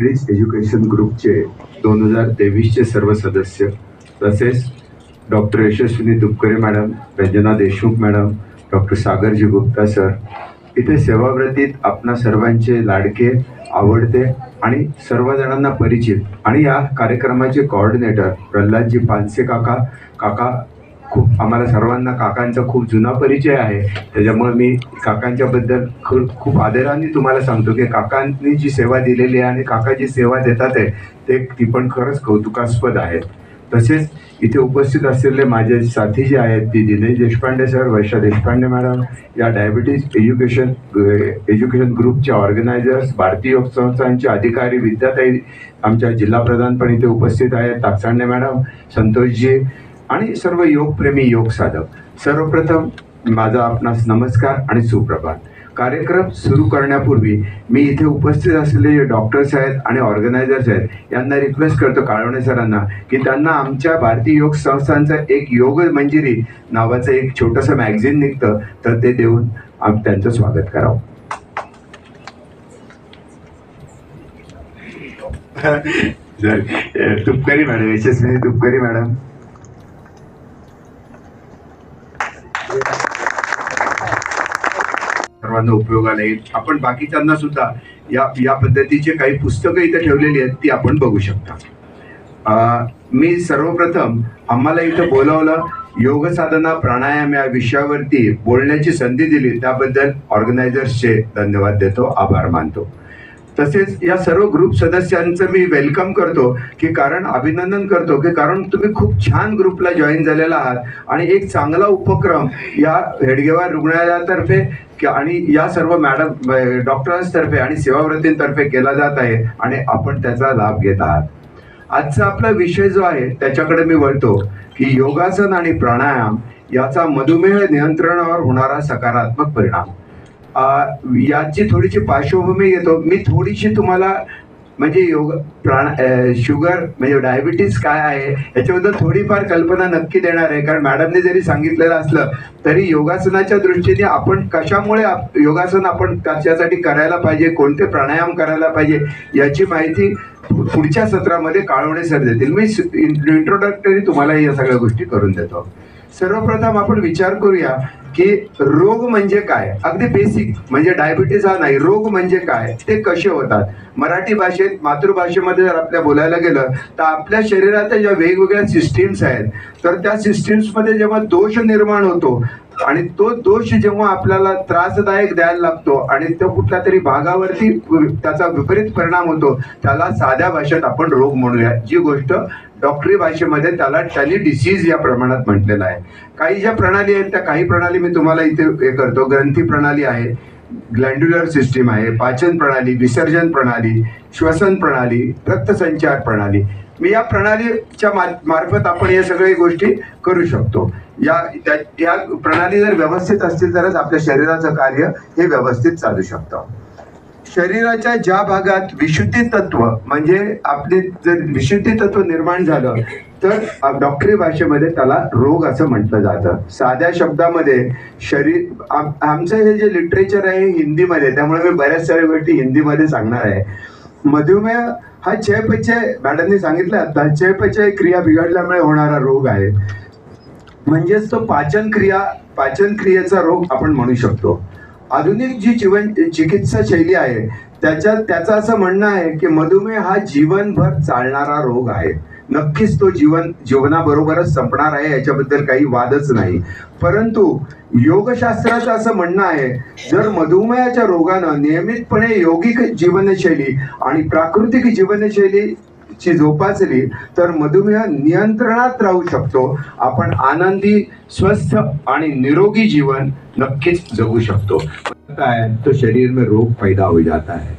Diabetes education ग्रुपचे 2023चे सर्व सदस्य, तसेच doctor Yashaswini Dubkare madam, Ranjana Deshmukh madam, doctor Sagarji Gupta sir, इथे सेवाव्रतीत आपणा सर्वांचे लाडके, आवडते आणि सर्वजणांना परिचित आणि या कार्यक्रमाचे कोऑर्डिनेटर प्रल्हादजी पानसे काका खूप आम्हाला सर्वांना काकांचा खूप जुना परिचय आहे, त्याच्यामुळे मी काकांच्याबद्दल खूप आदराने तुम्हाला सांगतो की काकांनी जी सेवा दिलेली आहे आणि काका जी सेवा देतात आहे ती पण खरंच कौतुकास्पद आहे. तसेच इथे उपस्थित असलेले माझे साथी जे आहेत ती दिनेश देशपांडे सर, वर्षा देशपांडे मॅडम, या डायबिटीज एज्युकेशन ग्रुपचे ऑर्गनायझर्स, भारतीय योग संस्थांचे अधिकारी, विद्याताई आमच्या जिल्हा प्रधान पण इथे उपस्थित आहेत, ताकसांडे मॅडम, संतोषजी आणि सर्व योगप्रेमी योग साधक, सर्वप्रथम माझा आपणास नमस्कार आणि सुप्रभात. कार्यक्रम सुरू करण्यापूर्वी मी इथे उपस्थित असलेले डॉक्टर्स आहेत आणि ऑर्गनायझर्स आहेत यांना रिक्वेस्ट करतो, काळवणे सरांना, की त्यांना आमच्या भारतीय योग संस्थांचं एक योग मंजिरी नावाचं एक छोटंसं मॅगझिन निघतं तर ते देऊन त्यांचं स्वागत करावं. तुपकरी मॅडम, यशस्विनी तुपकरी मॅडम. सर्वांना उपयोगाला येईल. आपण बाकीच्यांना सुद्धा या पद्धतीचे काही पुस्तकं इथे ठेवलेली आहेत ती आपण बघू शकता. मी सर्वप्रथम आम्हाला इथं बोलावलं, योग साधना प्राणायाम या विषयावरती बोलण्याची संधी दिली त्याबद्दल ऑर्गनायझर्सचे धन्यवाद देतो, आभार मानतो. तसेच या सर्व ग्रुप सदस्यांचं मी वेलकम करतो की कारण अभिनंदन करतो की कारण तुम्ही खूप छान ग्रुपला जॉईन झालेला आहात आणि एक चांगला उपक्रम या हेडगेवार रुग्णालयातर्फे आणि या सर्व मॅडम डॉक्टर्सतर्फे आणि सेवाव्रतींतर्फे केला जात आहे आणि आपण त्याचा लाभ घेत आहात. आजचा आपला विषय जो आहे त्याच्याकडे मी वळतो की योगासन आणि प्राणायाम याचा मधुमेह नियंत्रणावर होणारा सकारात्मक परिणाम. याची थोडीशी पार्श्वभूमी घेतो मी, थोडीशी तुम्हाला म्हणजे शुगर म्हणजे डायबिटीज काय आहे याच्याबद्दल थोडीफार कल्पना नक्की देणार आहे. कारण मॅडमने जरी सांगितलेलं असलं तरी योगासनाच्या दृष्टीने आपण कशामुळे योगासन आपण त्याच्यासाठी करायला पाहिजे, कोणते प्राणायाम करायला पाहिजे याची माहिती पुढच्या सत्रामध्ये काळवणे सर देतील. मी इंट्रोडक्टरी तुम्हाला या सगळ्या गोष्टी करून देतो. सर्वप्रथम आपण विचार करूया की रोग म्हणजे काय. अगदी बेसिक म्हणजे डायबिटीज हा नाही, रोग म्हणजे काय, ते कसे होतात. मराठी भाषेत मातृभाषेमध्ये जर आपल्या बोलायला गेलं तर आपल्या शरीराच्या ज्या वेगवेगळ्या सिस्टीम्स आहेत तर त्या सिस्टीम्समध्ये जेव्हा दोष निर्माण होतो आणि तो दोष जेव्हा आपल्याला त्रासदायक द्यायला लागतो आणि तो कुठल्या तरी भागावरती त्याचा विपरीत परिणाम होतो त्याला साध्या भाषेत आपण रोग म्हणूया. जी गोष्ट डॉक्टरी भाषेमध्ये त्यांनी डिसीज या प्रमाणात म्हटलेलं आहे. काही ज्या प्रणाली आहेत त्या काही प्रणाली मी तुम्हाला इथे हे करतो. ग्रंथी प्रणाली आहे, ग्लँड्युलर सिस्टीम आहे, पाचन प्रणाली, विसर्जन प्रणाली, श्वसन प्रणाली, रक्तसंचार प्रणाली. मी या प्रणालीच्या मार्फत आपण या सगळ्या गोष्टी करू शकतो. या प्रणाली जर व्यवस्थित असतील तरच आपल्या शरीराचं कार्य हे व्यवस्थित चालू शकतं. शरीराच्या ज्या भागात विशुद्धी तत्व म्हणजे आपले जर विशुद्धी तत्व निर्माण झालं तर डॉक्टरी भाषेमध्ये त्याला रोग असं म्हटलं जातं. साध्या शब्दामध्ये शरीर आमचं हे जे लिटरेचर आहे हिंदीमध्ये, त्यामुळे मी बऱ्याच साऱ्या गोष्टी हिंदीमध्ये सांगणार आहे. मधुमेह हा चयापचय मॅडमने सांगितलं आता चयापचय क्रिया बिघडल्यामुळे होणारा रोग आहे. म्हणजेच तो पाचन क्रियेचा रोग आपण म्हणू शकतो. आधुनिक जी चिकित्सा शैली आहे त्याचं असं म्हणणं आहे की मधुमेह हा जीवनभर चालणारा रोग आहे. नक्कीच तो जीवनाबरोबरच संपणार आहे, याच्याबद्दल काही वादच नाही. परंतु योगशास्त्राचं असं म्हणणं आहे जर मधुमेहाच्या रोगानं नियमितपणे योगिक जीवनशैली आणि प्राकृतिक जीवनशैलीची जोपासली तर मधुमेह नियंत्रणात राहू शकतो. आपण आनंदी, स्वस्थ आणि निरोगी जीवन नक्कीच जगू शकतो. तो शरीर में रोग पैदा हो जाता है.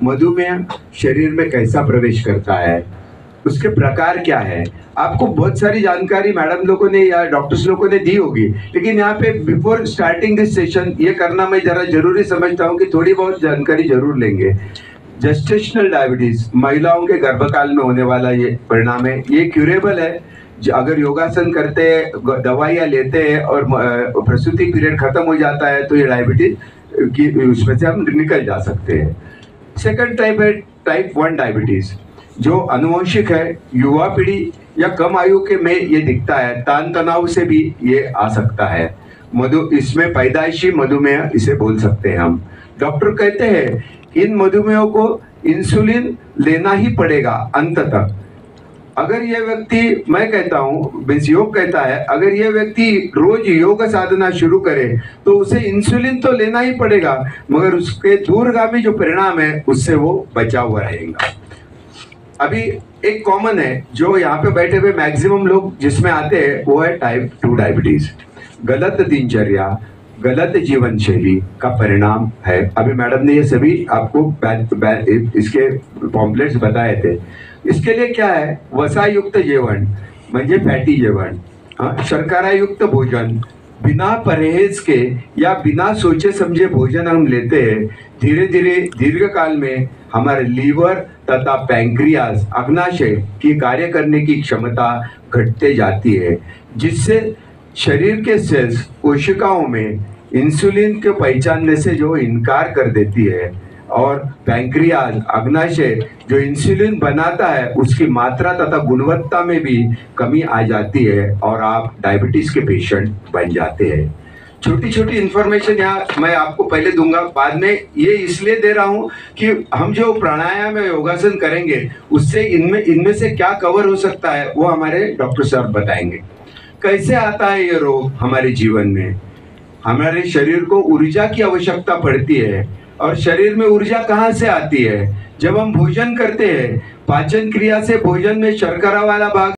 मधुमेह शरीर में कैसा प्रवेश करता है, उसके प्रकार क्या है, आपको बहुत सारी जानकारी मैडम लोगों ने या डॉक्टर्स लोगों ने दी होगी, लेकिन यहाँ पे बिफोर स्टार्टिंग दिस सेशन ये करना मैं जरा जरूरी समझता हूँ कि थोड़ी बहुत जानकारी जरूर लेंगे. जेस्टेशनल डायबिटीज महिलाओं के गर्भकाल में होने वाला ये परिणाम है, ये क्यूरेबल है. अगर योगासन करते हैं, दवाइयाँ लेते हैं और प्रसूति पीरियड खत्म हो जाता है तो ये डायबिटीज की उसमें से हम निकल जा सकते हैं. सेकंड टाइप है टाइप 1 डायबिटीज जो अनुवंशिक है, युवा पीढ़ी या कम आयु के में ये दिखता है, तान तनाव से भी ये आ सकता है। इसमें पैदाइशी मधुमेह इसे बोल सकते हैं हम। डॉक्टर कहते हैं इन मधुमेहों को इंसुलिन लेना ही पड़ेगा अंत तक। अगर ये व्यक्ति, मैं कहता हूँ, योग कहता है, अगर ये व्यक्ति रोज योग साधना शुरू करे तो उसे इंसुलिन तो लेना ही पड़ेगा, मगर उसके दूरगामी जो परिणाम है उससे वो बचा हुआ रहेगा। अभी एक कॉमन है जो यहाँ पे बैठे हुए मैक्सिमम लोग जिसमें आते हैं, वो है टाइप 2 डायबिटीज। गलत दिनचर्या, गलत जीवन शैली का परिणाम है। अभी मैडम ने ये सभी आपको इसके पॉम्पलेट्स बताए थे। इसके लिए क्या है, वसायुक्त जेवण म्हणजे फॅटी जेवण, शर्करायुक्त भोजन, बिना परहेज के या बिना सोचे समझे भोजन हम लेते हैं, धीरे धीरे दीर्घकाल में हमारे लीवर तथा पैंक्रियाज, अग्नाशय की कार्य करने की क्षमता घटते जाती है, जिससे शरीर के सेल्स कोशिकाओं में इंसुलिन के पहचानने से जो इनकार कर देती है, और पैंक्रियाज, अग्नाशय जो इंसुलिन बनाता है उसकी मात्रा तथा गुणवत्ता में भी कमी आ जाती है और आप डायबिटीज के पेशेंट बन जाते हैं। छोटी छोटी इंफॉर्मेशन यहाँ मैं आपको पहले दूंगा, बाद में ये इसलिए दे रहा हूँ कि हम जो प्राणायाम या योगासन करेंगे उससे इनमें से क्या कवर हो सकता है वो हमारे डॉक्टर साहब बताएंगे। कैसे आता है ये रोग हमारे जीवन में? हमारे शरीर को ऊर्जा की आवश्यकता पड़ती है, और शरीर में ऊर्जा कहाँ से आती है? जब हम भोजन करते हैं, पाचन क्रिया से भोजन में शर्करा वाला भाग